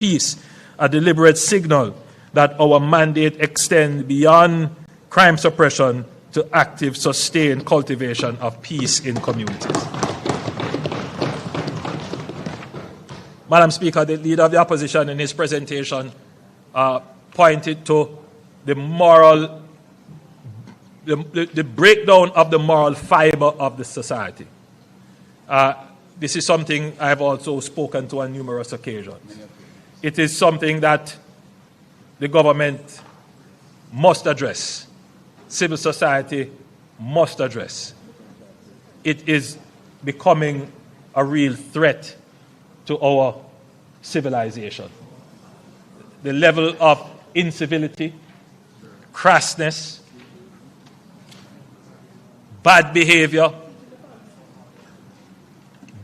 peace, a deliberate signal that our mandate extends beyond crime suppression to active, sustained cultivation of peace in communities. Madam Speaker, the Leader of the Opposition in his presentation pointed to the moral, the breakdown of the moral fiber of the society. This is something I have also spoken to on numerous occasions. It is something that the government must address. Civil society must address. It is becoming a real threat to our civilization. The level of incivility, crassness, bad behavior,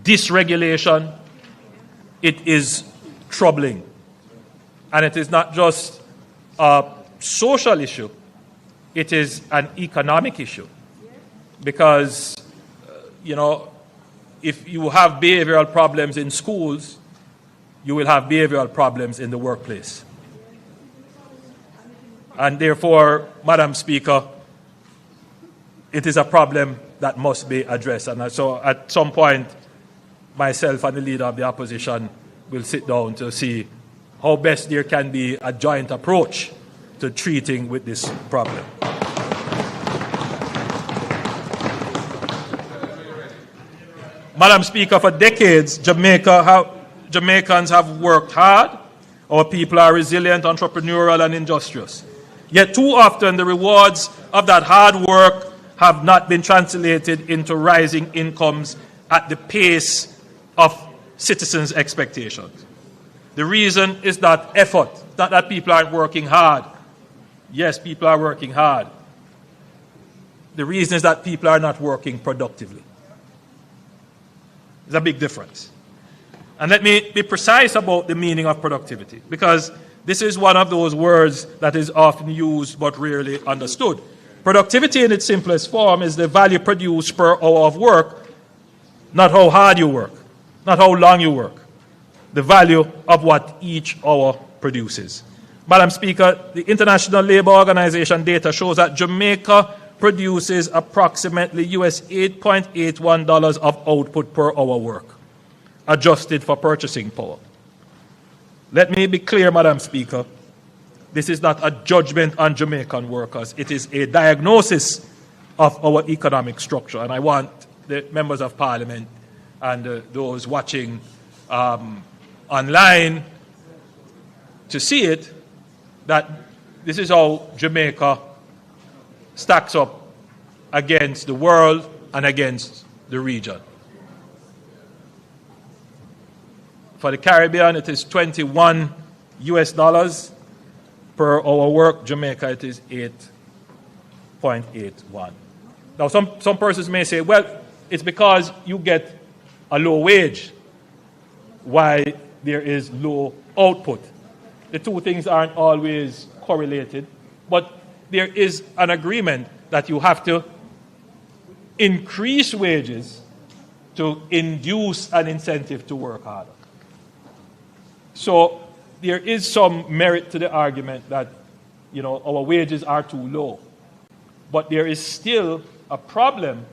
dysregulation, it is troubling. And it is not just a social issue, it is an economic issue. Because, if you have behavioral problems in schools, you will have behavioral problems in the workplace. And therefore, Madam Speaker, it is a problem that must be addressed. And so at some point, myself and the Leader of the Opposition will sit down to see how best there can be a joint approach to treating with this problem. Madam Speaker, for decades, Jamaicans have worked hard. Our people are resilient, entrepreneurial, and industrious. Yet too often, the rewards of that hard work have not been translated into rising incomes at the pace of citizens' expectations. The reason is not effort, not that people aren't working hard. Yes, people are working hard. The reason is that people are not working productively. There's a big difference. And let me be precise about the meaning of productivity, because this is one of those words that is often used but rarely understood. Productivity in its simplest form is the value produced per hour of work, not how hard you work, not how long you work, the value of what each hour produces. Madam Speaker, the International Labour Organization data shows that Jamaica produces approximately US $8.81 of output per hour work, adjusted for purchasing power. Let me be clear, Madam Speaker, this is not a judgment on Jamaican workers. It is a diagnosis of our economic structure. And I want the members of Parliament and those watching online to see it, that this is how Jamaica stacks up against the world and against the region. For the Caribbean, it is 21 US dollars per hour work. Jamaica, it is 8.81. Now, some persons may say, well, it's because you get a low wage why there is low output. The two things aren't always correlated, but there is an agreement that you have to increase wages to induce an incentive to work harder. So there is some merit to the argument that, our wages are too low. But there is still a problem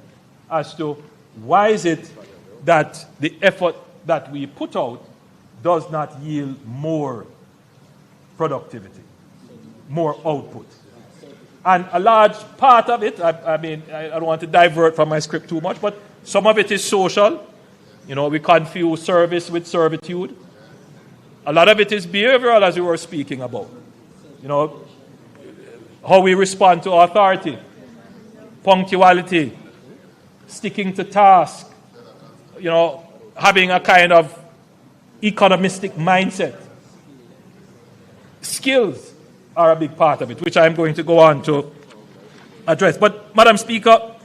as to why is it that the effort that we put out does not yield more productivity, more output. And a large part of it, I don't want to divert from my script too much, but some of it is social. We confuse service with servitude. A lot of it is behavioral, as we were speaking about. How we respond to authority, punctuality, sticking to task, having a kind of economistic mindset. Skills are a big part of it, which I'm going to go on to address. But, Madam Speaker,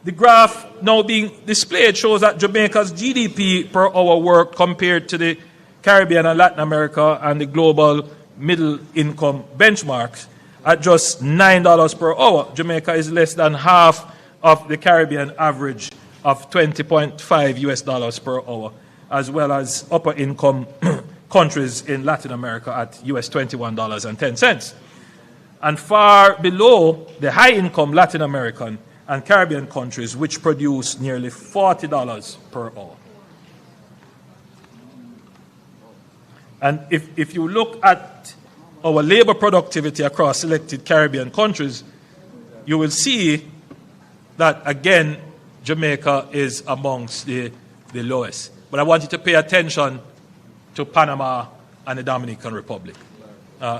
the graph now being displayed shows that Jamaica's GDP per hour work compared to the Caribbean and Latin America and the global middle income benchmarks at just $9 per hour. Jamaica is less than half of the Caribbean average of $20.5 US per hour, as well as upper income countries in Latin America at US $21.10, and far below the high-income Latin American and Caribbean countries, which produce nearly $40 per hour. And if you look at our labor productivity across selected Caribbean countries, you will see that, again, Jamaica is amongst the lowest. But I want you to pay attention to Panama and the Dominican Republic,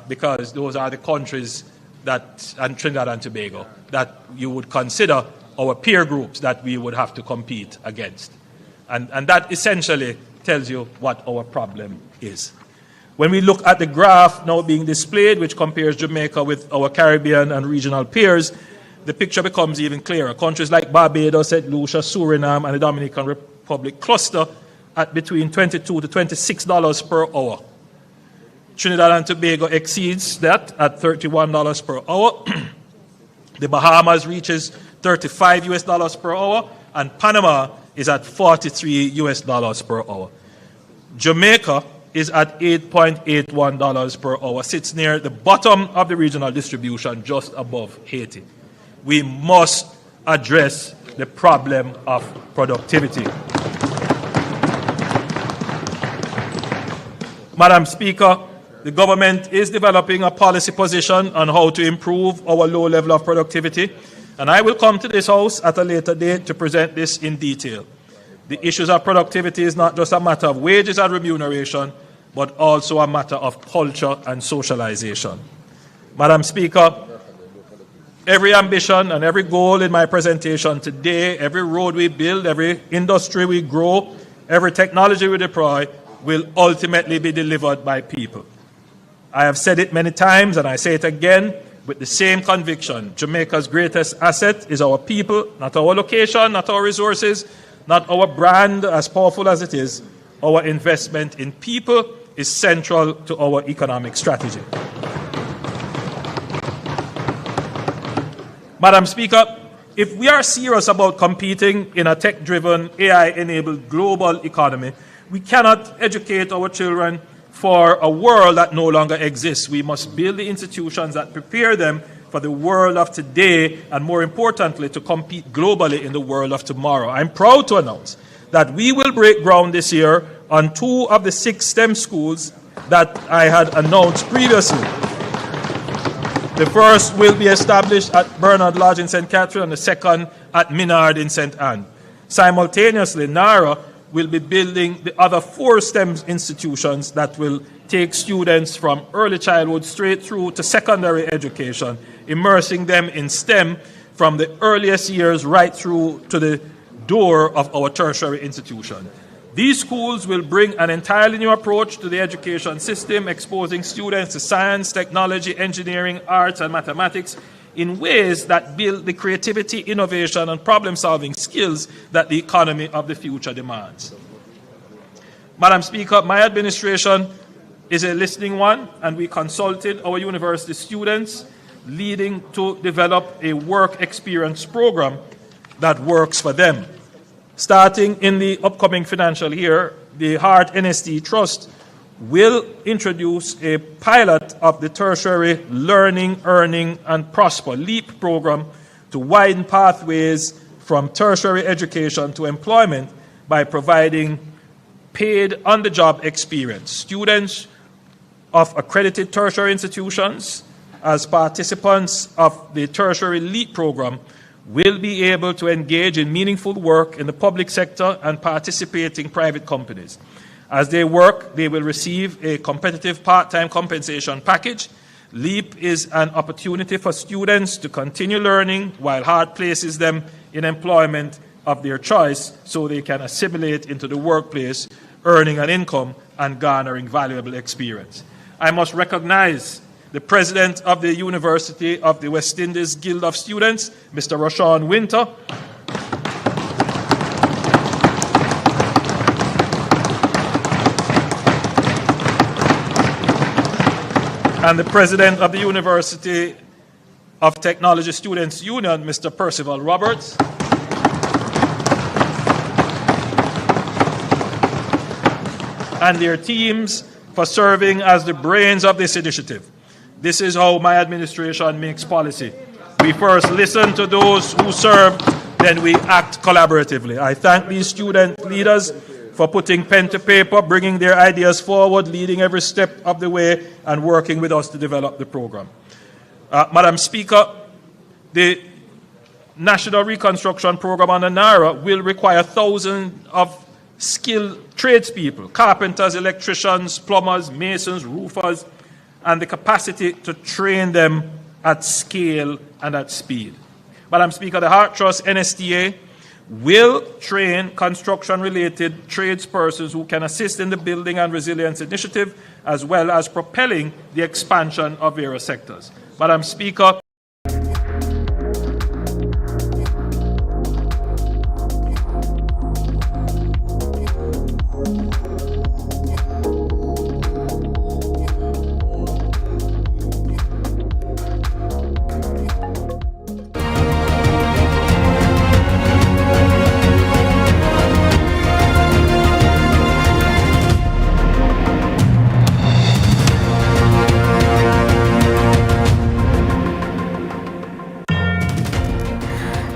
because those are the countries that, and Trinidad and Tobago, that you would consider our peer groups that we would have to compete against. And that essentially tells you what our problem is. When we look at the graph now being displayed, which compares Jamaica with our Caribbean and regional peers, the picture becomes even clearer. Countries like Barbados, St. Lucia, Suriname, and the Dominican Republic cluster at between $22 to $26 per hour. Trinidad and Tobago exceeds that at $31 per hour. The Bahamas reaches $35 US per hour, and Panama is at $43 US per hour. Jamaica is at $8.81 per hour, sits near the bottom of the regional distribution, just above Haiti. We must address the problem of productivity. Madam Speaker, the government is developing a policy position on how to improve our low level of productivity, and I will come to this House at a later date to present this in detail. The issues of productivity is not just a matter of wages and remuneration, but also a matter of culture and socialization. Madam Speaker, every ambition and every goal in my presentation today, every road we build, every industry we grow, every technology we deploy, will ultimately be delivered by people. I have said it many times, and I say it again with the same conviction. Jamaica's greatest asset is our people, not our location, not our resources, not our brand, as powerful as it is. Our investment in people is central to our economic strategy. Madam Speaker, if we are serious about competing in a tech-driven, AI-enabled global economy, we cannot educate our children for a world that no longer exists. We must build the institutions that prepare them for the world of today, and more importantly, to compete globally in the world of tomorrow. I'm proud to announce that we will break ground this year on 2 of the 6 STEM schools that I had announced previously. The first will be established at Bernard Lodge in St. Catherine, and the second at Minard in St. Anne. Simultaneously, NARA will be building the other 4 STEM institutions that will take students from early childhood straight through to secondary education, immersing them in STEM from the earliest years right through to the door of our tertiary institution. These schools will bring an entirely new approach to the education system, exposing students to science, technology, engineering, arts, and mathematics in ways that build the creativity, innovation, and problem-solving skills that the economy of the future demands. Madam Speaker, my administration is a listening one, and we consulted our university students, leading to develop a work experience program that works for them. Starting in the upcoming financial year, the Hart NST Trust will introduce a pilot of the Tertiary Learning, Earning, and Prosper LEAP program to widen pathways from tertiary education to employment by providing paid on-the-job experience. Students of accredited tertiary institutions, as participants of the Tertiary LEAP program, will be able to engage in meaningful work in the public sector and participating private companies. As they work, they will receive a competitive part-time compensation package. LEAP is an opportunity for students to continue learning while Hart places them in employment of their choice so they can assimilate into the workplace, earning an income and garnering valuable experience. I must recognize the President of the University of the West Indies Guild of Students, Mr. Rashawn Winter, and the President of the University of Technology Students Union, Mr. Percival Roberts, and their teams for serving as the brains of this initiative. This is how my administration makes policy. We first listen to those who serve, then we act collaboratively. I thank these student leaders for putting pen to paper, bringing their ideas forward, leading every step of the way, and working with us to develop the program. Madam Speaker, the National Reconstruction Program under NARA will require thousands of skilled tradespeople, carpenters, electricians, plumbers, masons, roofers, and the capacity to train them at scale and at speed. Madam Speaker, the Heart Trust NSTA will train construction-related tradespersons who can assist in the Building and Resilience Initiative, as well as propelling the expansion of various sectors. Madam Speaker,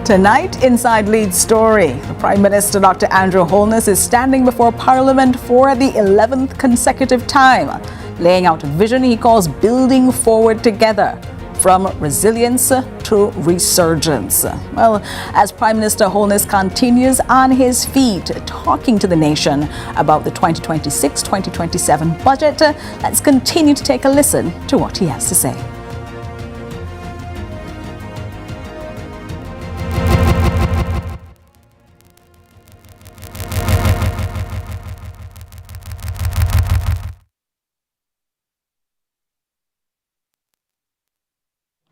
Tonight, Inside Lead Story. The Prime Minister, Dr. Andrew Holness, is standing before Parliament for the 11th consecutive time, laying out a vision he calls building forward together, from resilience to resurgence. Well, as Prime Minister Holness continues on his feet, talking to the nation about the 2026-2027 budget, let's continue to take a listen to what he has to say.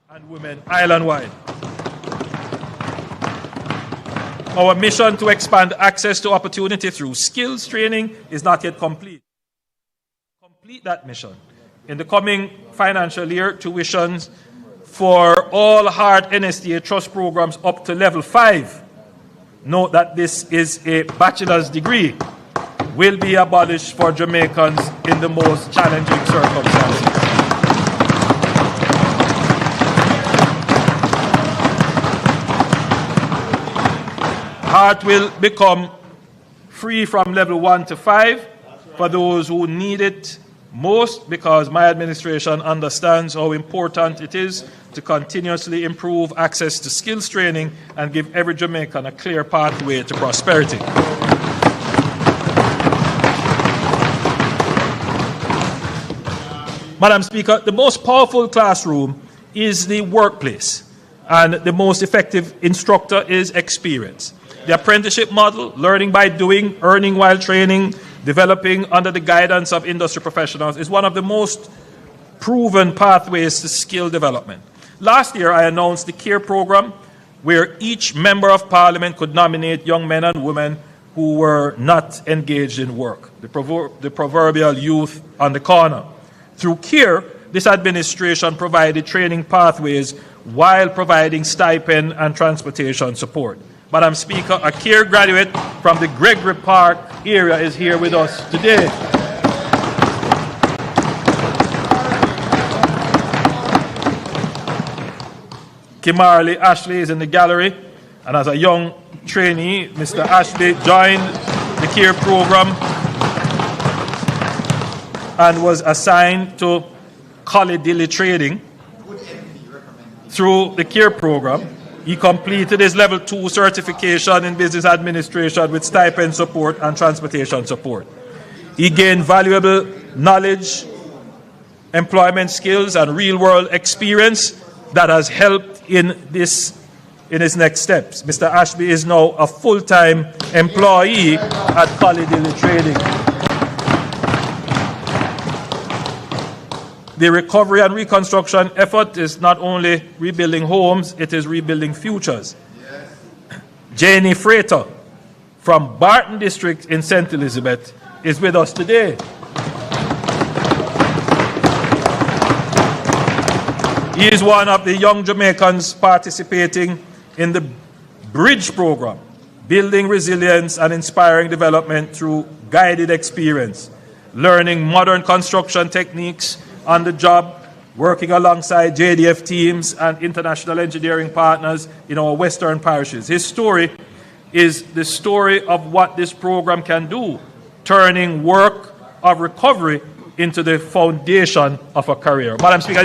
And women island-wide. Our mission to expand access to opportunity through skills training is not yet complete. Complete that mission. In the coming financial year, tuitions for all Heart NSTA Trust programs up to level 5, note that this is a bachelor's degree, will be abolished for Jamaicans in the most challenging circumstances. Heart will become free from level 1 to 5 for those who need it most, because my administration understands how important it is to continuously improve access to skills training and give every Jamaican a clear pathway to prosperity. Madam Speaker, the most powerful classroom is the workplace, and the most effective instructor is experience. The apprenticeship model, learning by doing, earning while training, developing under the guidance of industry professionals, is one of the most proven pathways to skill development. Last year, I announced the CARE program, where each member of parliament could nominate young men and women who were not engaged in work, the proverbial youth on the corner. Through CARE, this administration provided training pathways while providing stipend and transportation support. Madam Speaker, a CARE graduate from the Gregory Park area is here with us today. Kimarley Ashley is in the gallery, and as a young trainee, Mr. Ashley joined the CARE program and was assigned to Collidilly Trading through the CARE program. He completed his level 2 certification in business administration with stipend support and transportation support. He gained valuable knowledge, employment skills, and real-world experience that has helped in his next steps. Mr. Ashby is now a full-time employee at Collidilly Trading. The recovery and reconstruction effort is not only rebuilding homes, it is rebuilding futures. Yes. Janie Freighter from Barton District in St. Elizabeth is with us today. He is one of the young Jamaicans participating in the Bridge program, building resilience and inspiring development through guided experience. learning modern construction techniques on the job, working alongside JDF teams and international engineering partners in our western parishes. His story is the story of what this program can do, turning work of recovery into the foundation of a career. Madam Speaker,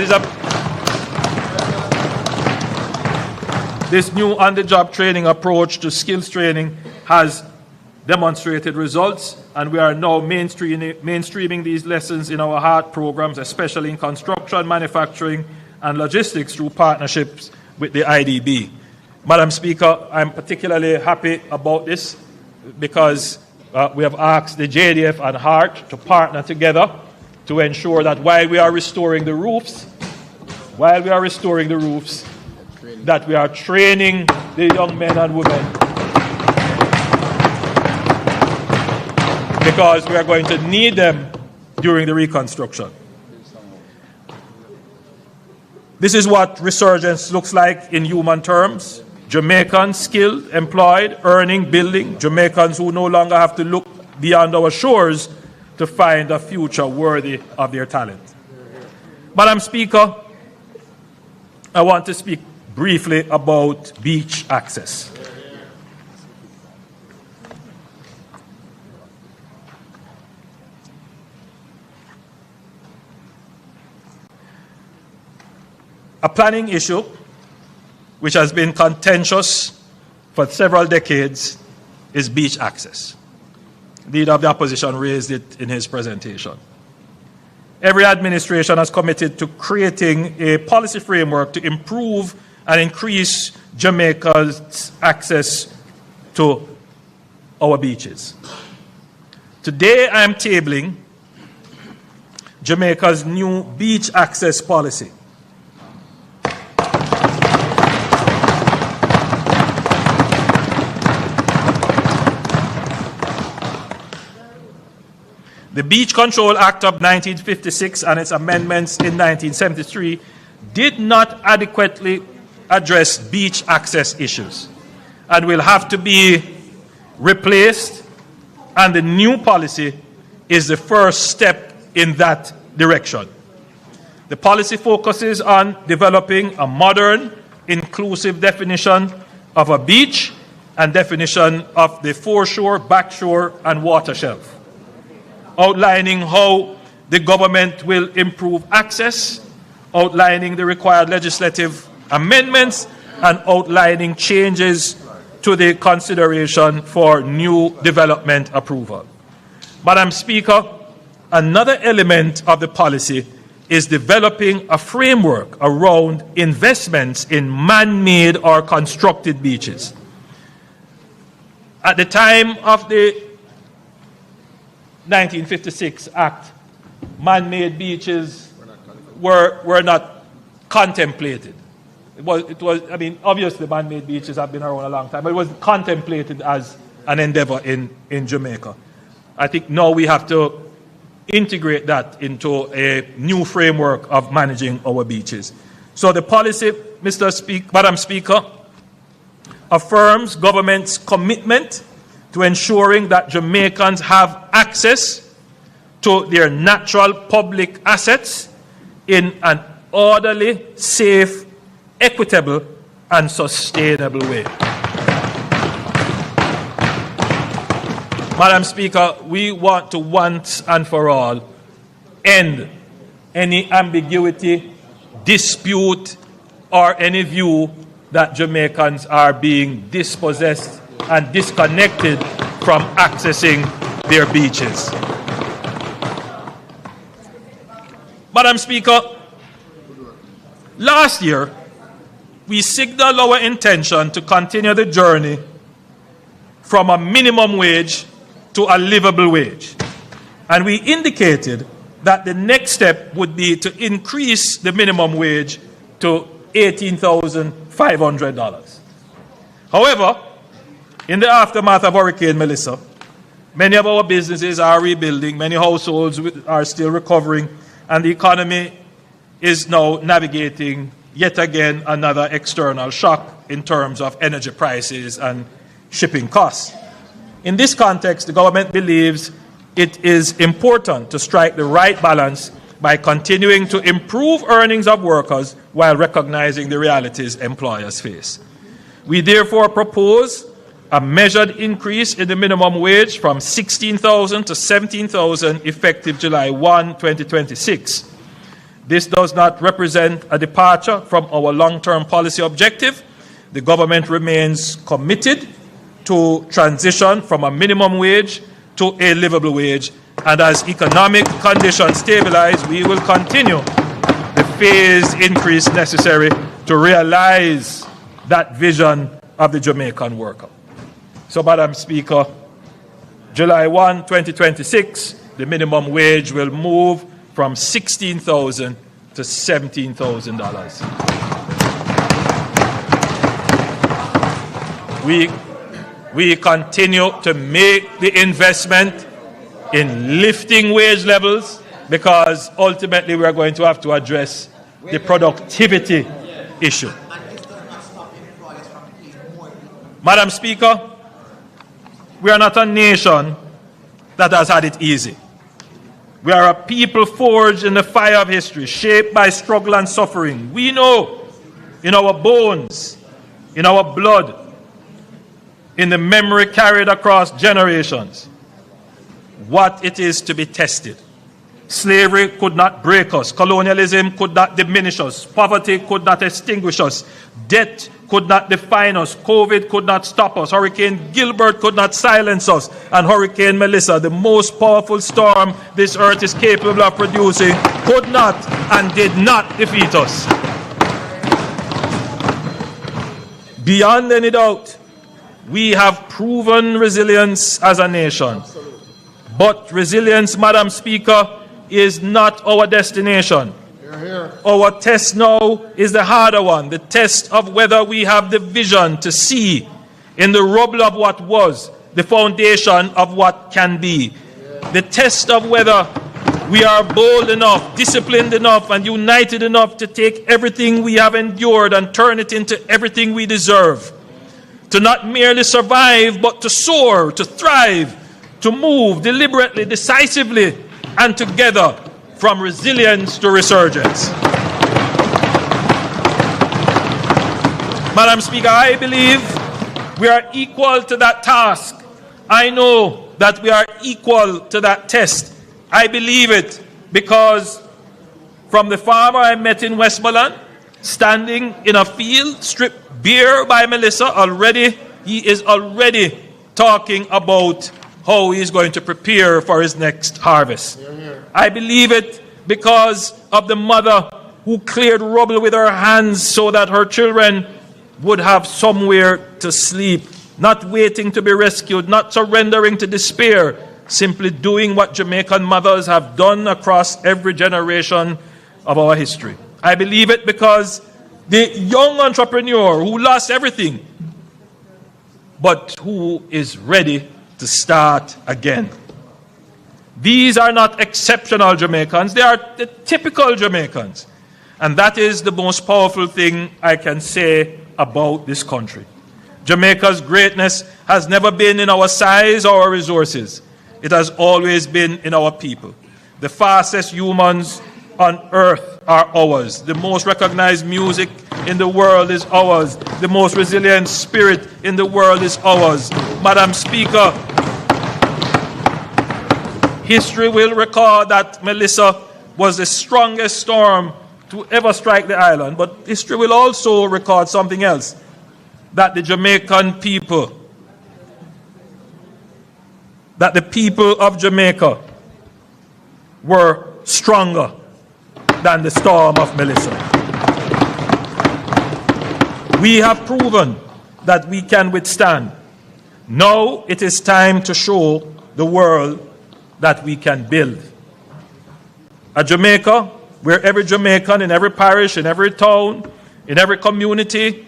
this new on-the-job training approach to skills training has demonstrated results, and we are now mainstreaming these lessons in our HEART programs, especially in construction, manufacturing, and logistics through partnerships with the IDB. Madam Speaker, I'm particularly happy about this because we have asked the JDF and HEART to partner together to ensure that while we are restoring the roofs, that we are training the young men and women, because we are going to need them during the reconstruction. This is what Resurgence looks like in human terms. Jamaicans skilled, employed, earning, building. Jamaicans who no longer have to look beyond our shores to find a future worthy of their talent. Madam Speaker, I want to speak briefly about beach access. A planning issue which has been contentious for several decades is beach access. The leader of the opposition raised it in his presentation. Every administration has committed to creating a policy framework to improve and increase Jamaica's access to our beaches. Today I am tabling Jamaica's new beach access policy. The Beach Control Act of 1956 and its amendments in 1973 did not adequately address beach access issues and will have to be replaced, and the new policy is the first step in that direction. The policy focuses on developing a modern, inclusive definition of a beach and definition of the foreshore, backshore, and water shelf, outlining how the government will improve access, outlining the required legislative amendments, and outlining changes to the consideration for new development approval. Madam Speaker, another element of the policy is developing a framework around investments in man-made or constructed beaches. At the time of the 1956 Act, man-made beaches were not contemplated. I mean, obviously man-made beaches have been around a long time, but it was contemplated as an endeavor in Jamaica. I think now we have to integrate that into a new framework of managing our beaches. So the policy, Madam Speaker, affirms government's commitment to ensuring that Jamaicans have access to their natural public assets in an orderly, safe, equitable, and sustainable way. Madam Speaker, we want to once and for all end any ambiguity, dispute, or any view that Jamaicans are being dispossessed and disconnected from accessing their beaches. Madam Speaker, last year, we signaled our intention to continue the journey from a minimum wage to a livable wage. And we indicated that the next step would be to increase the minimum wage to $18,500. However, in the aftermath of Hurricane Melissa, many of our businesses are rebuilding, many households are still recovering, and the economy is now navigating yet again another external shock in terms of energy prices and shipping costs. In this context, the government believes it is important to strike the right balance by continuing to improve earnings of workers while recognizing the realities employers face. We therefore propose a measured increase in the minimum wage from $16,000 to $17,000 effective July 1, 2026. This does not represent a departure from our long-term policy objective. The government remains committed to transition from a minimum wage to a livable wage, and as economic conditions stabilize, we will continue the phased increase necessary to realize that vision of the Jamaican worker. So, Madam Speaker, July 1, 2026, the minimum wage will move from $16,000 to $17,000. We continue to make the investment in lifting wage levels because ultimately we are going to have to address the productivity issue. Madam Speaker, we are not a nation that has had it easy. We are a people forged in the fire of history, shaped by struggle and suffering. We know in our bones, in our blood, in the memory carried across generations, what it is to be tested. Slavery could not break us. Colonialism could not diminish us. Poverty could not extinguish us. Debt could not define us. COVID could not stop us. Hurricane Gilbert could not silence us. And Hurricane Melissa, the most powerful storm this earth is capable of producing, could not and did not defeat us. Beyond any doubt, we have proven resilience as a nation. But resilience, Madam Speaker, is not our destination. Our test now is the harder one, the test of whether we have the vision to see in the rubble of what was the foundation of what can be. The test of whether we are bold enough, disciplined enough, and united enough to take everything we have endured and turn it into everything we deserve. To not merely survive, but to soar, to thrive, to move deliberately, decisively, and together from resilience to resurgence. Madam Speaker, I believe we are equal to that task. I know that we are equal to that test. I believe it because from the farmer I met in Westmoreland, standing in a field stripped bare by Melissa, he is already talking about how he is going to prepare for his next harvest. I believe it because of the mother who cleared rubble with her hands so that her children would have somewhere to sleep, not waiting to be rescued, not surrendering to despair, simply doing what Jamaican mothers have done across every generation of our history. I believe it because the young entrepreneur who lost everything, but who is ready to start again. These are not exceptional Jamaicans, they are the typical Jamaicans. And that is the most powerful thing I can say about this country. Jamaica's greatness has never been in our size or our resources. It has always been in our people. The fastest humans on earth are ours. The most recognized music in the world is ours. The most resilient spirit in the world is ours. Madam Speaker, history will record that Melissa was the strongest storm to ever strike the island, but history will also record something else, that the Jamaican people, that the people of Jamaica were stronger than the storm of Melissa. We have proven that we can withstand. Now it is time to show the world that we can build. A Jamaica where every Jamaican in every parish, in every town, in every community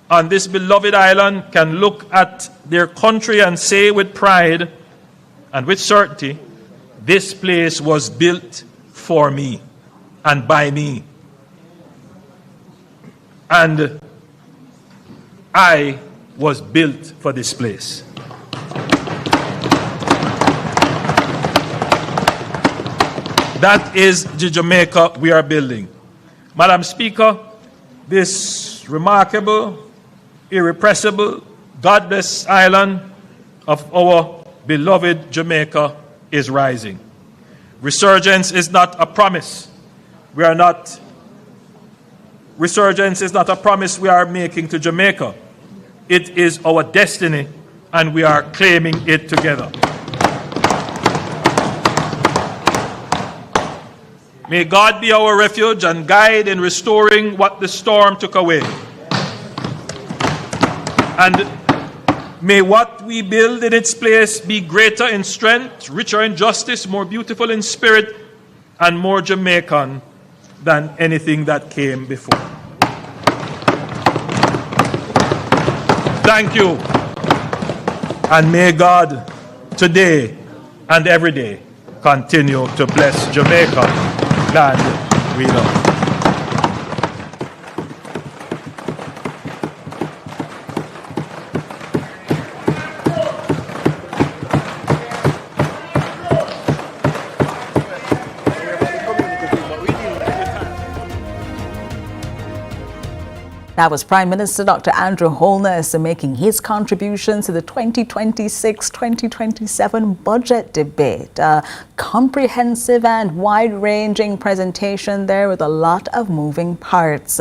on this beloved island can look at their country and say with pride and with certainty, this place was built for me and by me. And I was built for this place. That is the Jamaica we are building. Madam Speaker, this remarkable, irrepressible, godless island of our beloved Jamaica is rising. Resurgence is not a promise. Resurgence is not a promise we are making to Jamaica. It is our destiny, and we are claiming it together. May God be our refuge and guide in restoring what the storm took away. And may what we build in its place be greater in strength, richer in justice, more beautiful in spirit, and more Jamaican than anything that came before. Thank you. And may God today and every day continue to bless Jamaica, land we love. That was Prime Minister Dr. Andrew Holness making his contribution to the 2026-2027 budget debate. A comprehensive and wide-ranging presentation there with a lot of moving parts.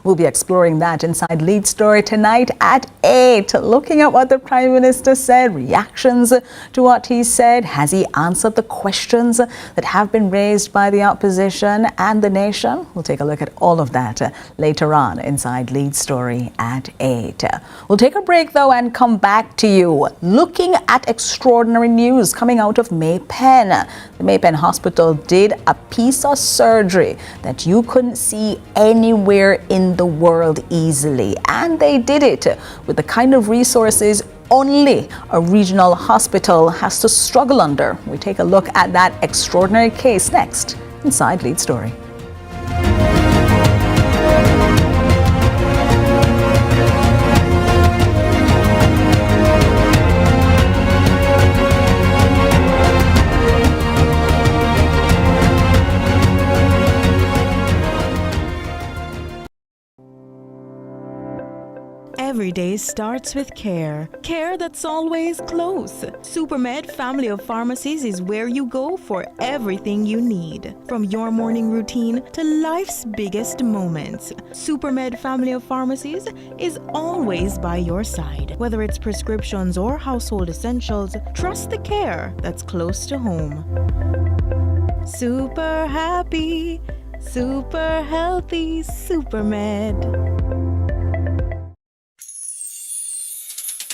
We'll be exploring that inside Lead Story tonight at 8, looking at what the Prime Minister said, reactions to what he said. Has he answered the questions that have been raised by the opposition and the nation? We'll take a look at all of that later on inside Lead Story at 8. We'll take a break, though, and come back to you looking at extraordinary news coming out of Maypen. The Maypen Hospital did a piece of surgery that you couldn't see anywhere in the world easily, and they did it with the kind of resources only a regional hospital has to struggle under. We take a look at that extraordinary case next inside Lead Story. Every day starts with care. Care that's always close. Supermed Family of Pharmacies is where you go for everything you need. From your morning routine to life's biggest moments, Supermed Family of Pharmacies is always by your side. Whether it's prescriptions or household essentials, trust the care that's close to home. Super happy, super healthy, Supermed.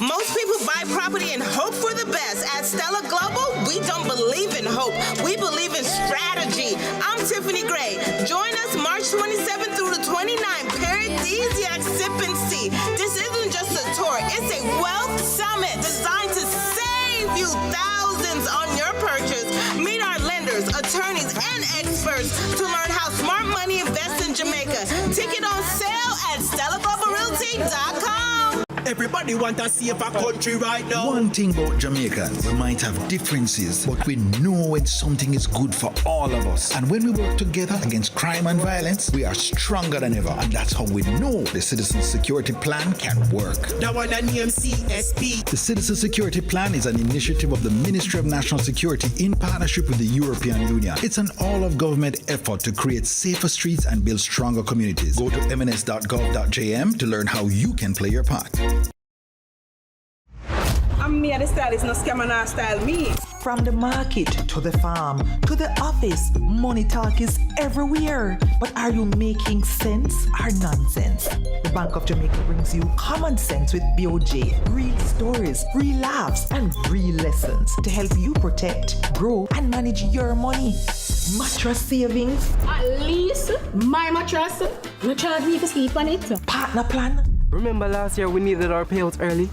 Most people buy property and hope for the best. At Stella Global, we don't believe in hope. We believe in strategy. I'm Tiffany Gray. Join us March 27th through the 29th. Paradisiac Sip and See. This isn't just a tour. It's a wealth summit designed to save you thousands on your purchase. Meet our lenders, attorneys, and experts to learn how smart money invests in Jamaica. Ticket on sale at StellaGlobalRealty.com. Everybody want to see if our country right now. One thing about Jamaicans, we might have differences, but we know when something is good for all of us. And when we work together against crime and violence, we are stronger than ever. And that's how we know the Citizen Security Plan can work. That one and CSP. The Citizen Security Plan is an initiative of the Ministry of National Security in partnership with the European Union. It's an all-of-government effort to create safer streets and build stronger communities. Go to mns.gov.jm to learn how you can play your part. I'm me and the stylist, no scam and I style me. From the market to the farm to the office, money talk is everywhere. But are you making sense or nonsense? The Bank of Jamaica brings you common sense with BOJ, real stories, real laughs, and real lessons to help you protect, grow, and manage your money. Mattress savings. At least my mattress, no charge me to sleep on it. Partner plan. Remember last year we needed our payouts early?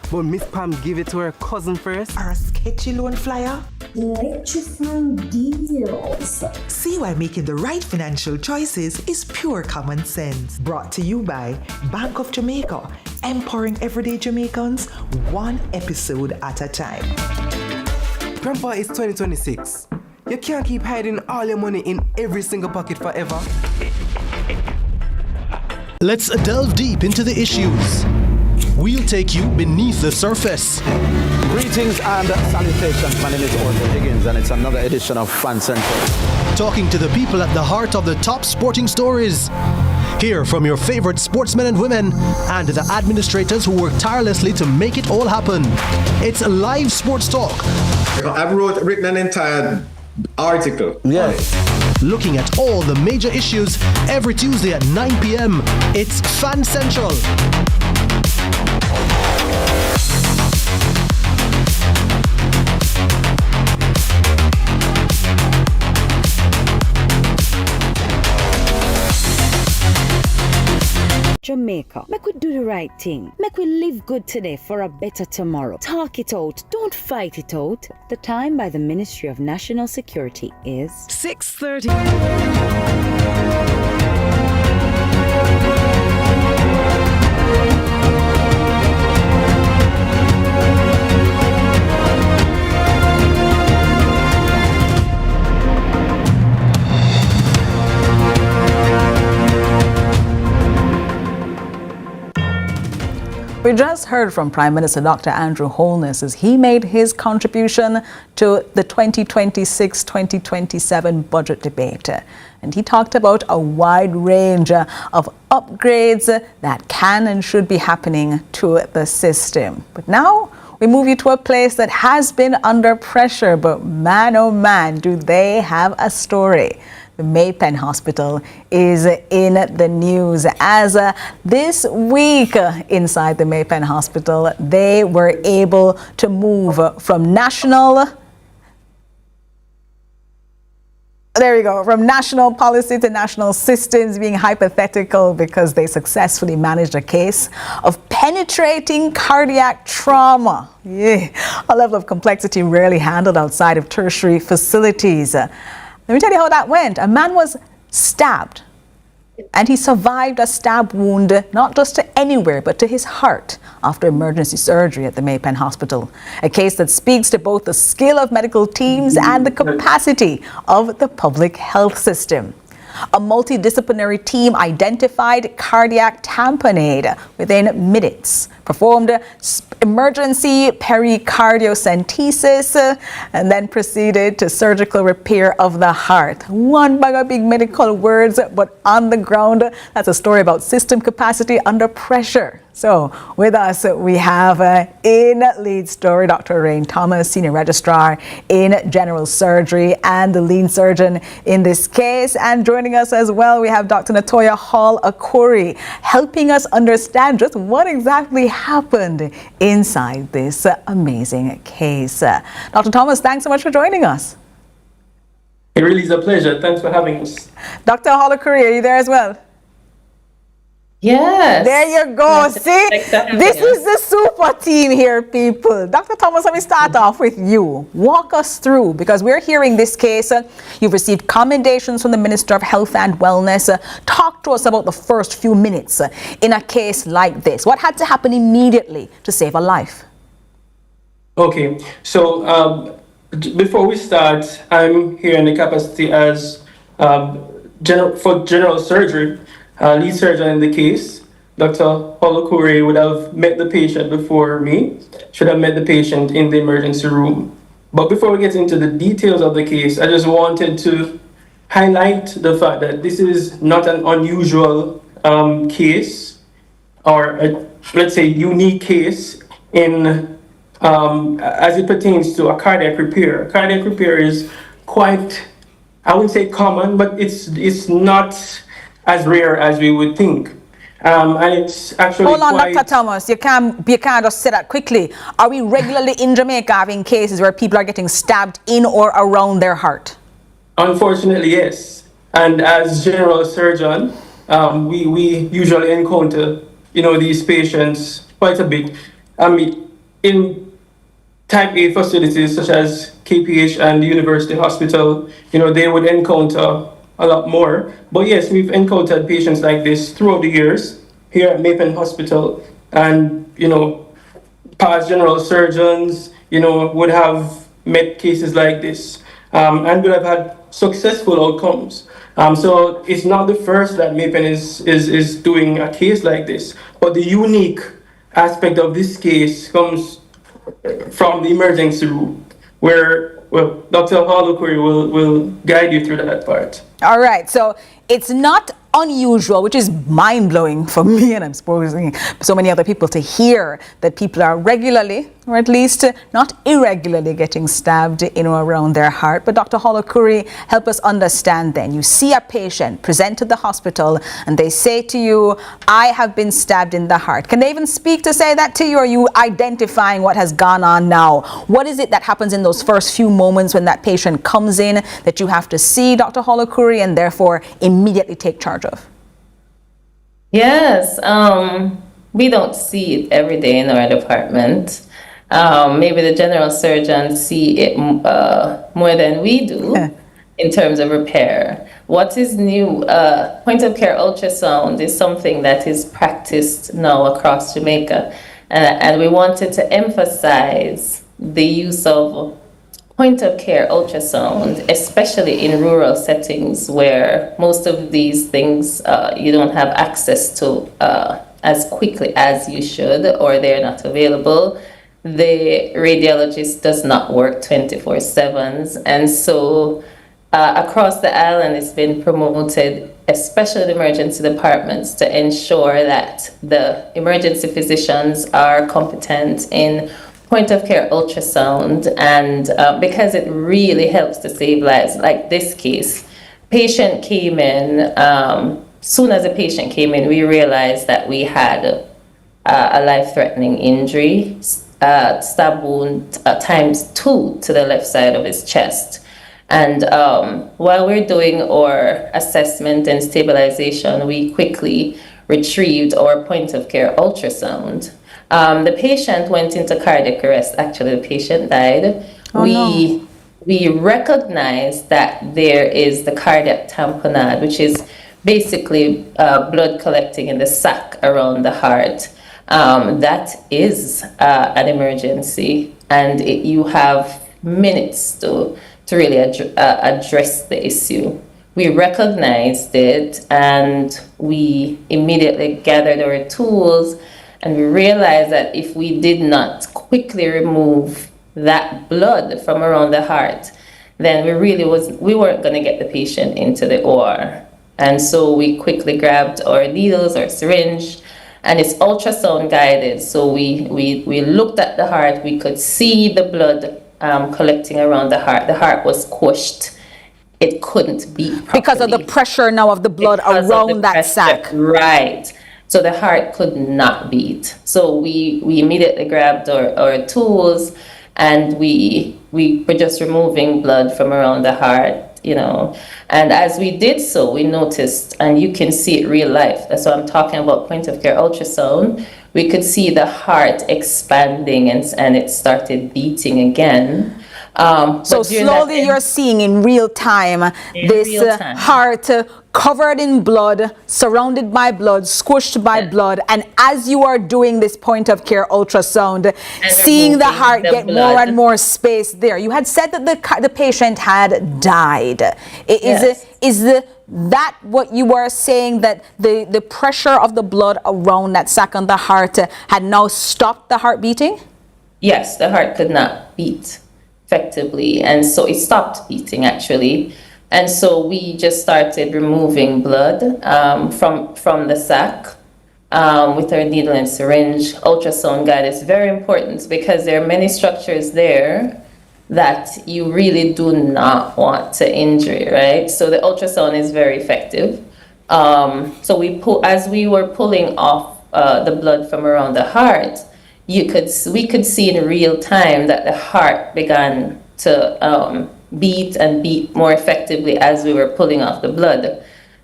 But Miss Pam gave it to her cousin first. Or a sketchy loan flyer. Electrifying deals. See why making the right financial choices is pure common sense. Brought to you by Bank of Jamaica, empowering everyday Jamaicans one episode at a time. Grandpa, it's 2026. You can't keep hiding all your money in every single pocket forever. Let's delve deep into the issues. We'll take you beneath the surface. Greetings and salutations. My name is Orville Higgins, and it's another edition of Fan Central. Talking to the people at the heart of the top sporting stories. Hear from your favorite sportsmen and women and the administrators who work tirelessly to make it all happen. It's live sports talk. I've written an entire article. Yes. Looking at all the major issues every Tuesday at 9 p.m. It's Fan Central. Jamaica, make we do the right thing. Make we live good today for a better tomorrow. Talk it out. Don't fight it out. The time by the Ministry of National Security is 6:30. We just heard from Prime Minister Dr. Andrew Holness as he made his contribution to the 2026-2027 budget debate. And he talked about a wide range of upgrades that can and should be happening to the system. But now we move you to a place that has been under pressure, but man, oh man, do they have a story. The Maypen Hospital is in the news as this week inside the Maypen Hospital, they were able to move from national policy to national systems, being hypothetical because they successfully managed a case of penetrating cardiac trauma. Yeah, a level of complexity rarely handled outside of tertiary facilities. Let me tell you how that went. A man was stabbed, and he survived a stab wound, not just to anywhere, but to his heart after emergency surgery at the Maypen Hospital. A case that speaks to both the skill of medical teams and the capacity of the public health system. A multidisciplinary team identified cardiac tamponade within minutes, performed emergency pericardiocentesis, and then proceeded to surgical repair of the heart. One bag of big medical words, but on the ground, that's a story about system capacity under pressure. So with us, we have in lead story, Dr. Rain Thomas, Senior Registrar in General Surgery and the lead surgeon in this case. And joining us as well, we have Dr. Natoya Hall-Akuri, helping us understand just what exactly happened inside this amazing case. Dr. Thomas, thanks so much for joining us. It really is a pleasure. Thanks for having us. Dr. Hall-Akuri, are you there as well? Yes. There you go. See, this is the super team here, people. Dr. Thomas, let me start off with you. Walk us through, because we're hearing this case. You've received commendations from the Minister of Health and Wellness. Talk to us about the first few minutes in a case like this. What had to happen immediately to save a life? Okay, so before we start, I'm here in the capacity as general surgery. Lead surgeon in the case. Dr. Hall-Akuri would have met the patient before me, should have met the patient in the emergency room. But before we get into the details of the case, I just wanted to highlight the fact that this is not an unusual case, or let's say unique case in as it pertains to a cardiac repair. Cardiac repair is quite, I wouldn't say common, but it's not as rare as we would think. And it's actually Hold on, Dr. Thomas, you can't just say that quickly. Are we regularly in Jamaica having cases where people are getting stabbed in or around their heart? Unfortunately, yes. And as general surgeon, we usually encounter, these patients quite a bit. In type A facilities such as KPH and the University Hospital, they would encounter a lot more. But yes, we've encountered patients like this throughout the years here at Maypen Hospital. And, past general surgeons, would have met cases like this. and would have had successful outcomes. So it's not the first that MAPEN is doing a case like this, but the unique aspect of this case comes from the emergency room, where, well, Dr. Halukuri will guide you through that part. All right, so it's not unusual, which is mind-blowing for me, and I'm supposing so many other people, to hear that people are regularly, or at least not irregularly, getting stabbed in or around their heart. But Dr. Halukuri, help us understand then. You see a patient present to the hospital and they say to you, I have been stabbed in the heart. Can they even speak to say that to you, or are you identifying what has gone on now? What is it that happens in those first few moments when that patient comes in that you have to see, Dr. Halukuri, and therefore immediately take charge of? Yes, we don't see it every day in our department. Maybe the general surgeons see it more than we do in terms of repair. What is new, point of care ultrasound is something that is practiced now across Jamaica. And we wanted to emphasize the use of point of care ultrasound, especially in rural settings where most of these things you don't have access to as quickly as you should, or they're not available. The radiologist does not work 24/7, and so across the island it's been promoted, especially the emergency departments, to ensure that the emergency physicians are competent in point of care ultrasound, and because it really helps to save lives. Like this case, patient came in, soon as the patient came in, we realized that we had a life-threatening injury, stab wound ×2 to the left side of his chest. And while we're doing our assessment and stabilization, we quickly retrieved our point of care ultrasound. The patient went into cardiac arrest. Actually, the patient died. We recognized that there is the cardiac tamponade, which is basically blood collecting in the sac around the heart. That is an emergency, and you have minutes to really address the issue. We recognized it, and we immediately gathered our tools. And we realized that if we did not quickly remove that blood from around the heart, then we weren't going to get the patient into the OR. And so we quickly grabbed our needles, our syringe, and it's ultrasound guided. So we looked at the heart. We could see the blood collecting around the heart. The heart was squished. It couldn't beat properly. Because of the pressure now of the blood around that sac. Right. So the heart could not beat. So we immediately grabbed our tools, and we were just removing blood from around the heart, you know. And as we did so, we noticed, and you can see it real life. That's why I'm talking about point of care ultrasound. We could see the heart expanding, and it started beating again. So slowly you're seeing in real time this heart covered in blood, surrounded by blood, squished by blood, and as you are doing this point of care ultrasound, seeing the heart get more and more space there. You had said that the patient had died. Is that what you were saying, that the pressure of the blood around that sac on the heart had now stopped the heart beating? Yes, the heart could not beat effectively, and so it stopped beating actually. And so we just started removing blood from the sac with our needle and syringe. Ultrasound guide is very important because there are many structures there that you really do not want to injure, right? So the ultrasound is very effective. So as we were pulling off the blood from around the heart, we could see in real time that the heart began to beat more effectively as we were pulling off the blood.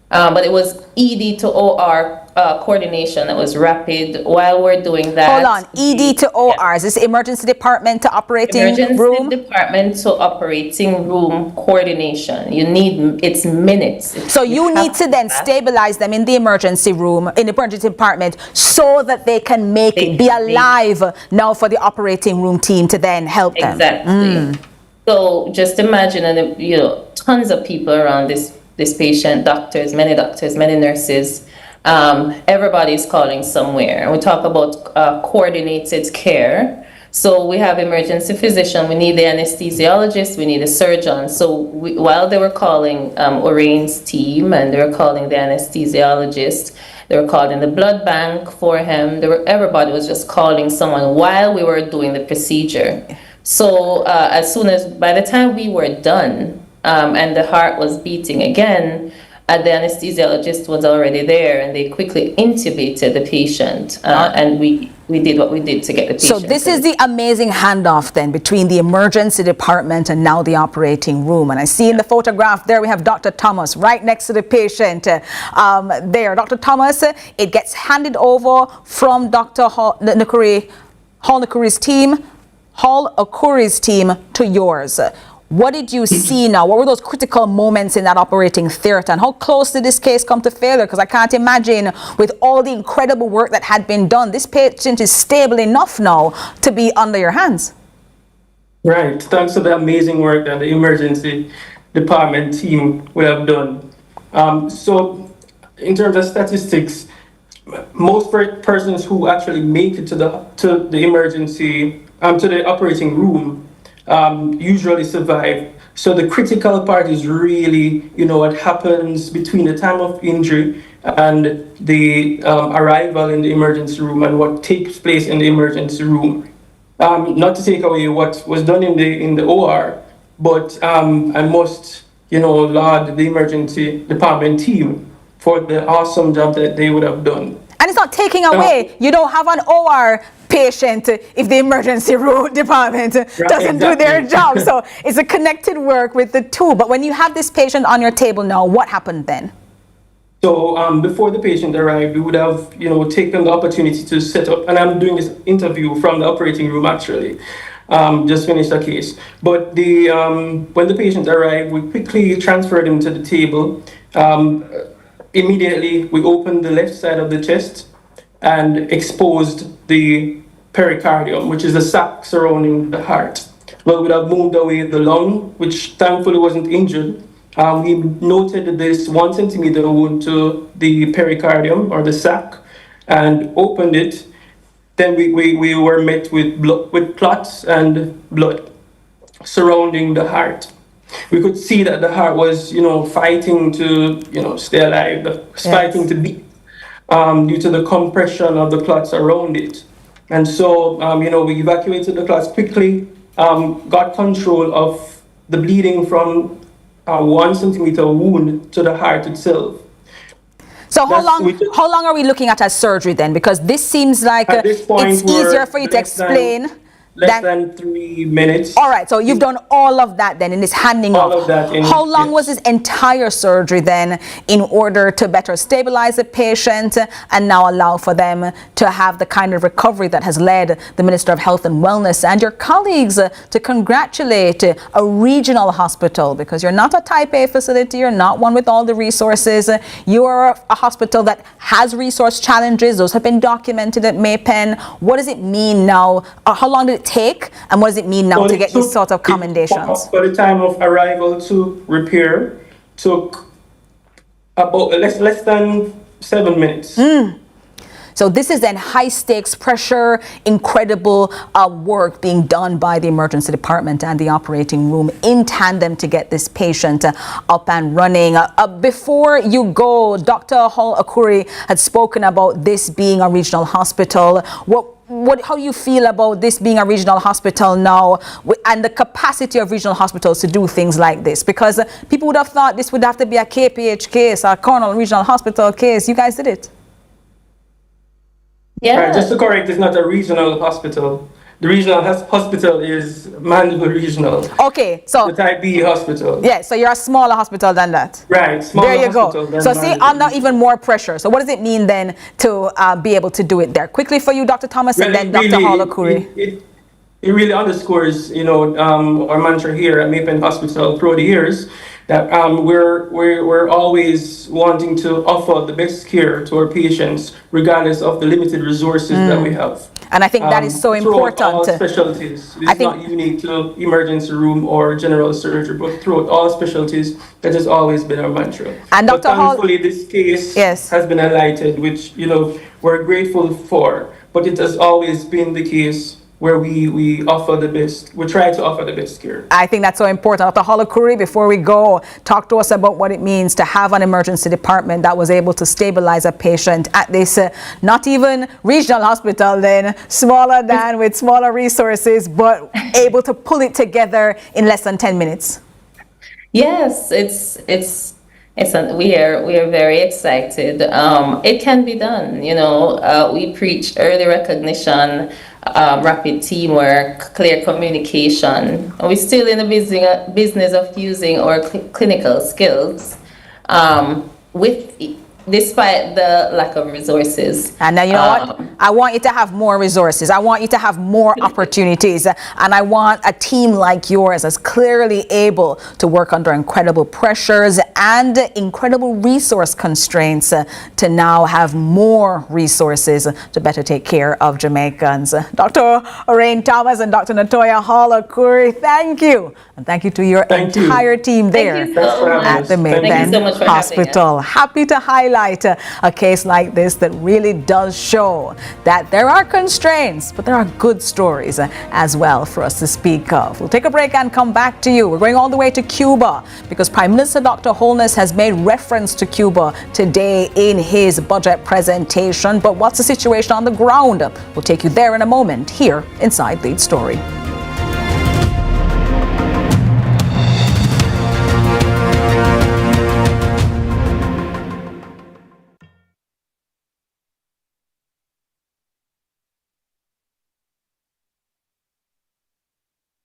But it was ED to OR coordination that was rapid while we're doing that. Hold on, ED to OR, is this emergency department to operating room? Emergency department to operating room coordination. It's minutes. So you need to then stabilize them in the emergency room, in the emergency department, so that they can be alive now for the operating room team to then help them. Exactly. So just imagine, and tons of people around this patient, doctors, many nurses. Everybody's calling somewhere. And we talk about coordinated care. So we have emergency physician, we need the anesthesiologist, we need a surgeon. So while they were calling Oraine's team and they were calling the anesthesiologist, they were calling the blood bank for him. Everybody was just calling someone while we were doing the procedure. So by the time we were done and the heart was beating again, the anesthesiologist was already there, and they quickly intubated the patient, and we did what we did to get the patient. So this is the amazing handoff then between the emergency department and now the operating room. And I see in the photograph there we have Dr. Thomas right next to the patient there. Dr. Thomas, it gets handed over from Dr. Hall Nakuri's team to yours. What did you see now? What were those critical moments in that operating theater? And how close did this case come to failure? Because I can't imagine, with all the incredible work that had been done, this patient is stable enough now to be under your hands. Right. Thanks to the amazing work that the emergency department team would have done. So in terms of statistics, most persons who actually make it to the emergency, to the operating room, usually survive. So the critical part is really, what happens between the time of injury and the arrival in the emergency room and what takes place in the emergency room. Not to take away what was done in the OR, but I must, laud the emergency department team for the awesome job that they would have done. And it's not taking away. You don't have an OR patient if the emergency room department doesn't do their job. So it's a connected work with the two. But when you have this patient on your table now, what happened then? So before the patient arrived, we would have, taken the opportunity to set up, and I'm doing this interview from the operating room actually. Just finished the case. But when the patient arrived, we quickly transferred him to the table. Immediately, we opened the left side of the chest and exposed the pericardium, which is the sac surrounding the heart. We would have moved away the lung, which thankfully wasn't injured. We noted this 1 centimeter wound to the pericardium or the sac and opened it. Then we were met with clots and blood surrounding the heart. We could see that the heart was, fighting to, stay alive, fighting to beat due to the compression of the clots around it. And so, we evacuated the clots quickly, got control of the bleeding from a 1 centimeter wound to the heart itself. So how long are we looking at as surgery then? Because this seems like it's easier for you to explain. Less than 3 minutes. All right, so you've done all of that then in this handing off. All of that. How long was this entire surgery then in order to better stabilize the patient and now allow for them to have the kind of recovery that has led the Minister of Health and Wellness and your colleagues to congratulate a regional hospital, because you're not a type A facility, you're not one with all the resources. You are a hospital that has resource challenges. Those have been documented at Maypen. What does it mean now? How long did it take, and what does it mean now to get these sort of commendations? For the time of arrival to repair took about less than 7 minutes. So this is then high stakes pressure, incredible work being done by the emergency department and the operating room in tandem to get this patient up and running. Before you go, Dr. Hall Akuri had spoken about this being a regional hospital. How do you feel about this being a regional hospital now and the capacity of regional hospitals to do things like this? Because people would have thought this would have to be a KPH case, a Cornell Regional Hospital case. You guys did it. Yeah. Right, just to correct, it's not a regional hospital. The regional hospital is Mandeville Regional. Okay, so the Type B hospital. Yeah, so you're a smaller hospital than that. Right, smaller there you hospital. Go. So see, under even more pressure. So what does it mean then to be able to do it there? Quickly for you, Dr. Thomas, and then Dr. Hall Akuri. It really underscores, our mantra here at Maypen Hospital through the years, that we're always wanting to offer the best care to our patients, regardless of the limited resources that we have. And I think that is so important. Throughout all specialties. It's not unique to emergency room or general surgery, but throughout all specialties, that has always been our mantra. And Dr. Hall, thankfully, this case has been highlighted, which we're grateful for. But it has always been the case where we offer the best. We try to offer the best care. I think that's so important. Dr. Holokuri, before we go, talk to us about what it means to have an emergency department that was able to stabilize a patient at this, not even regional hospital then, smaller than, with smaller resources, but able to pull it together in less than 10 minutes. Yes, we are very excited. It can be done. We preach early recognition, rapid teamwork, clear communication. We're still in the business of using our clinical skills despite the lack of resources. And you know what? I want you to have more resources. I want you to have more opportunities. And I want a team like yours that's clearly able to work under incredible pressures and incredible resource constraints to now have more resources to better take care of Jamaicans. Dr. Orain Thomas and Dr. Natoya Holokuri, thank you. And thank you to your entire team there at the Mayben Hospital. Happy to highlight a case like this that really does show that there are constraints, but there are good stories as well for us to speak of. We'll take a break and come back to you. We're going all the way to Cuba because Prime Minister Dr. Holness has made reference to Cuba today in his budget presentation. But what's the situation on the ground? We'll take you there in a moment here inside Lead Story.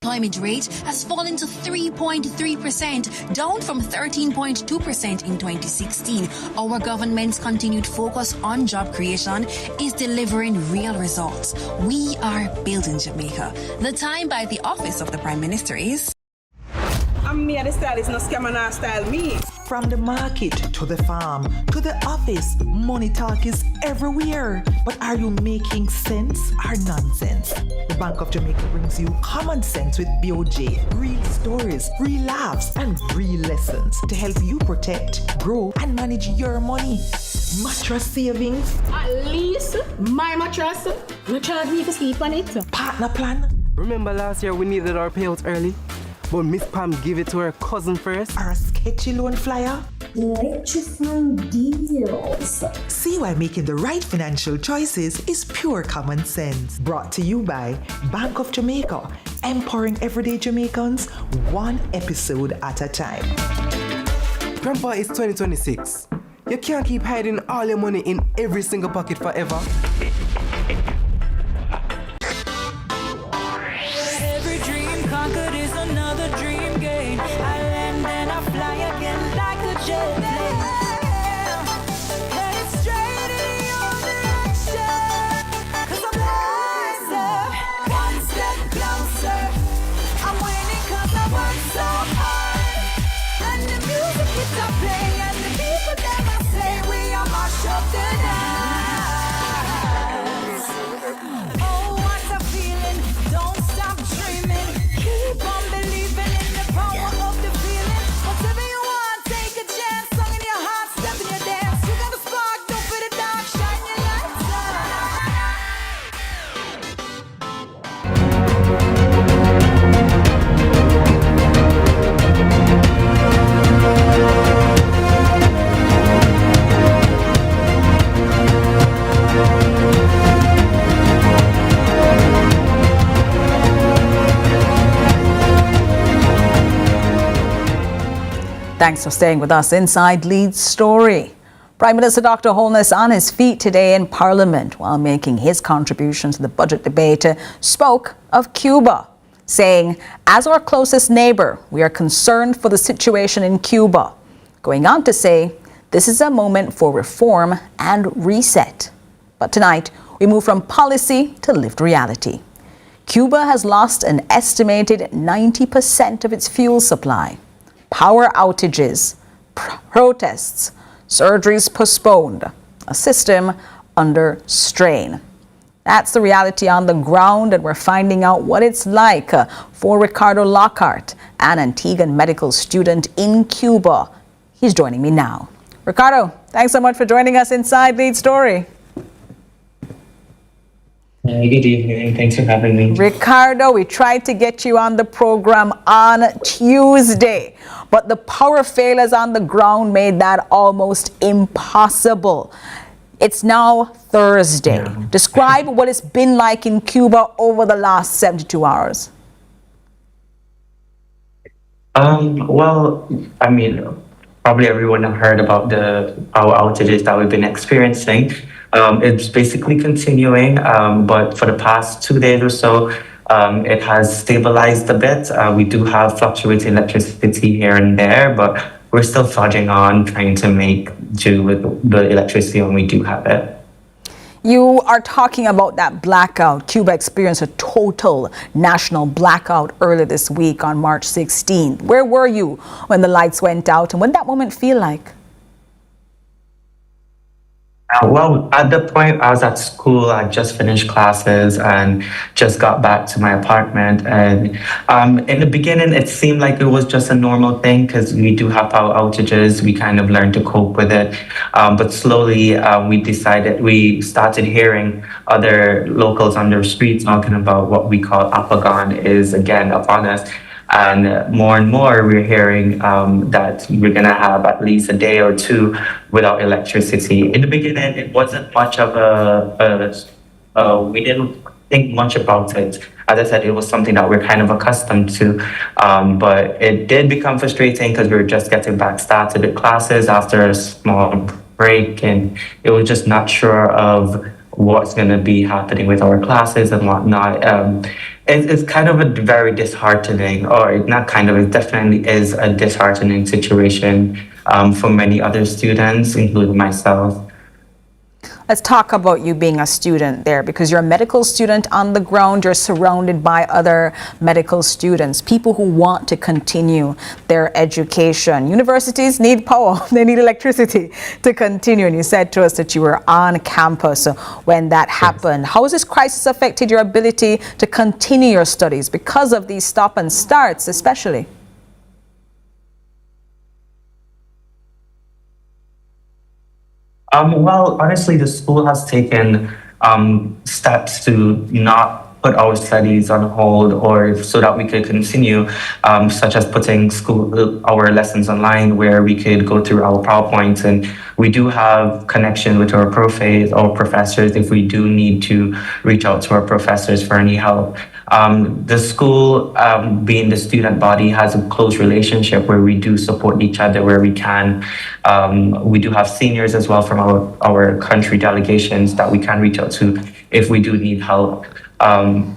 Employment rate has fallen to 3.3%, down from 13.2% in 2016. Our government's continued focus on job creation is delivering real results. We are building Jamaica. The time by the Office of the Prime Minister is... I'm me, the style is no scam and style me. From the market to the farm to the office, money talk is everywhere. But are you making sense or nonsense? The Bank of Jamaica brings you common sense with BOJ. Real stories, real laughs, and real lessons to help you protect, grow, and manage your money. Mattress savings. At least my mattress, no charge me for sleep on it. Partner plan. Remember last year we needed our payouts early? But Miss Pam gave it to her cousin first. Or a sketchy loan flyer. Electrifying deals. See why making the right financial choices is pure common sense. Brought to you by Bank of Jamaica, empowering everyday Jamaicans one episode at a time. Grandpa, it's 2026. You can't keep hiding all your money in every single pocket forever. Thanks for staying with us inside Lead Story. Prime Minister Dr. Holness, on his feet today in Parliament while making his contribution to the budget debate, spoke of Cuba, saying, as our closest neighbor, we are concerned for the situation in Cuba. Going on to say, this is a moment for reform and reset. But tonight, we move from policy to lived reality. Cuba has lost an estimated 90% of its fuel supply. Power outages, protests, surgeries postponed, a system under strain. That's the reality on the ground, and we're finding out what it's like for Ricardo Lockhart, an Antiguan medical student in Cuba. He's joining me now. Ricardo, thanks so much for joining us inside Lead Story. Good evening. Thanks for having me. Ricardo, we tried to get you on the program on Tuesday, but the power failures on the ground made that almost impossible. It's now Thursday. Yeah. Describe what it's been like in Cuba over the last 72 hours. Well, I mean, probably everyone have heard about the power outages that we've been experiencing. It's basically continuing, but for the past 2 days or so, it has stabilized a bit. We do have fluctuating electricity here and there, but we're still trudging on, trying to make do with the electricity when we do have it. You are talking about that blackout. Cuba experienced a total national blackout earlier this week on March 16th. Where were you when the lights went out, and what did that moment feel like? Well, at the point I was at school, I just finished classes and just got back to my apartment. And in the beginning, it seemed like it was just a normal thing because we do have power outages. We kind of learned to cope with it. But slowly, we started hearing other locals on the streets talking about what we call Apagon is again upon us. And more, we're hearing that we're going to have at least a day or two without electricity. In the beginning, it wasn't much of we didn't think much about it. As I said, it was something that we're kind of accustomed to. But it did become frustrating because we were just getting back started with classes after a small break. And it was just not sure of what's going to be happening with our classes and whatnot. It's kind of a very disheartening, or not kind of, it definitely is a disheartening situation for many other students, including myself. Let's talk about you being a student there, because you're a medical student on the ground. You're surrounded by other medical students, people who want to continue their education. Universities need power. They need electricity to continue. And you said to us that you were on campus when that happened. How has this crisis affected your ability to continue your studies because of these stop and starts, especially? Well, honestly, the school has taken steps to not put our studies on hold, or so that we could continue, such as putting our lessons online where we could go through our PowerPoints, and we do have connection with our professors if we do need to reach out to our professors for any help. The school, being the student body, has a close relationship where we do support each other where we can. We do have seniors as well from our country delegations that we can reach out to if we do need help.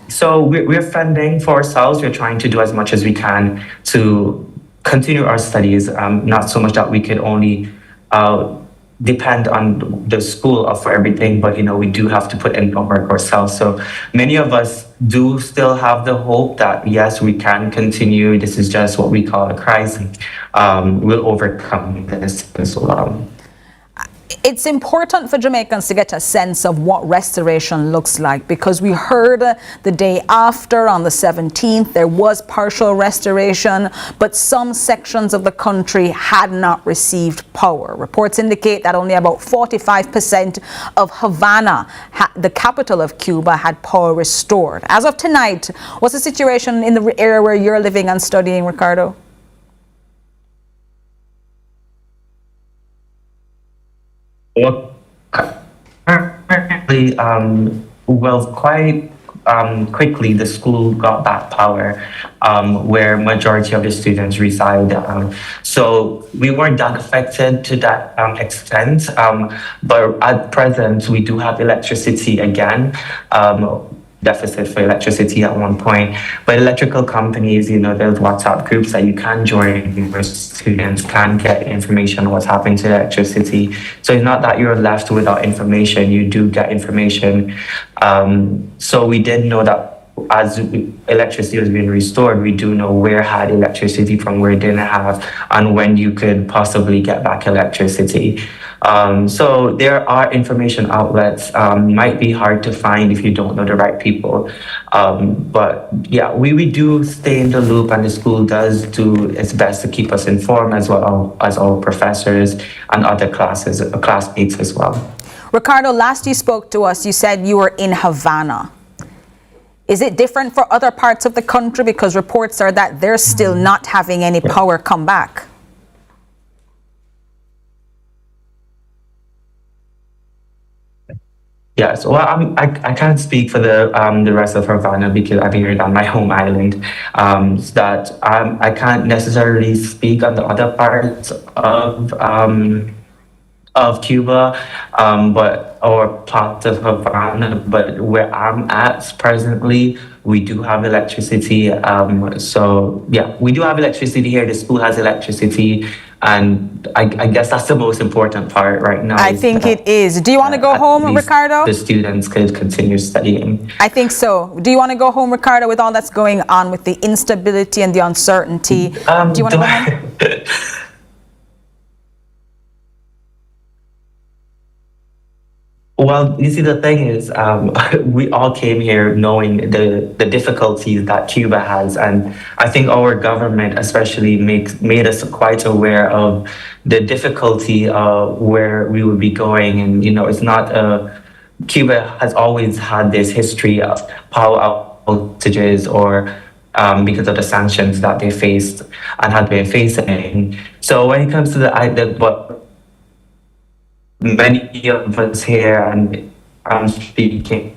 So we're funding for ourselves. We're trying to do as much as we can to continue our studies, not so much that we could only depend on the school for everything, but we do have to put in work ourselves. So many of us do still have the hope that yes, we can continue. This is just what we call a crisis. We'll overcome this as well. It's important for Jamaicans to get a sense of what restoration looks like, because we heard the day after, on the 17th, there was partial restoration, but some sections of the country had not received power. Reports indicate that only about 45% of Havana, the capital of Cuba, had power restored. As of tonight, what's the situation in the area where you're living and studying, Ricardo? Well, quite quickly, the school got back power, where majority of the students reside. So we weren't that affected to that extent. But at present, we do have electricity again. Deficit for electricity at one point, but electrical companies, there's WhatsApp groups that you can join where students can get information on what's happening to electricity. So it's not that you're left without information, you do get information. So we did know that as electricity was being restored, we do know where had electricity from where didn't have, and when you could possibly get back electricity. So there are information outlets, might be hard to find if you don't know the right people. But yeah, we do stay in the loop, and the school does do its best to keep us informed, as well as our professors and other classmates as well. Ricardo, last you spoke to us, you said you were in Havana. Is it different for other parts of the country? Because reports are that they're still not having any power come back. Yes, well, I can't speak for the rest of Havana because I'm here on my home island. I can't necessarily speak on the other parts of Cuba, or parts of Havana. But where I'm at presently, we do have electricity. So yeah, we do have electricity here. The school has electricity. And I guess that's the most important part right now. I think it is. Do you want to go home, Ricardo? The students could continue studying. I think so. Do you want to go home, Ricardo, with all that's going on with the instability and the uncertainty? Do you want to go home? Well, you see, the thing is, we all came here knowing the difficulties that Cuba has. And I think our government especially made us quite aware of the difficulty where we would be going. And, it's not, Cuba has always had this history of power outages or because of the sanctions that they faced and had been facing. So when it comes to many of us here, and I'm speaking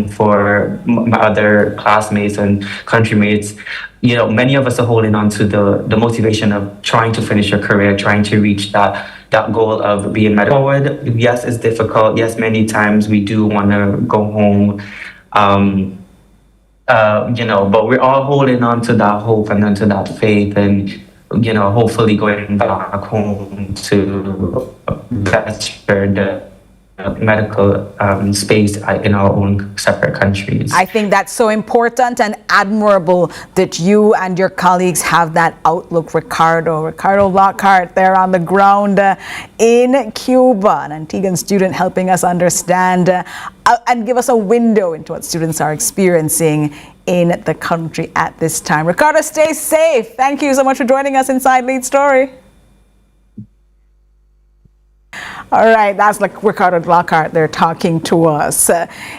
for my other classmates and countrymates, many of us are holding on to the motivation of trying to finish your career, trying to reach that goal of being medical forward. Yes, it's difficult. Yes, many times we do want to go home, but we're all holding on to that hope and then to that faith, and hopefully going back home to better the medical space in our own separate countries. I think that's so important and admirable that you and your colleagues have that outlook, Ricardo. Ricardo Lockhart there on the ground in Cuba, an Antiguan student helping us understand and give us a window into what students are experiencing in the country at this time. Ricardo, stay safe. Thank you so much for joining us inside Lead Story. All right, that's like Ricardo Lockhart there talking to us.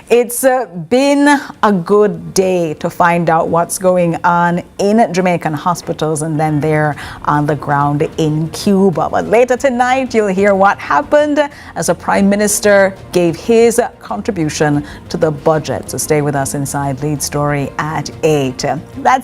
It's been a good day to find out what's going on in Jamaican hospitals and then there on the ground in Cuba. But later tonight, you'll hear what happened as the Prime Minister gave his contribution to the budget. So stay with us inside Lead Story at 8. That's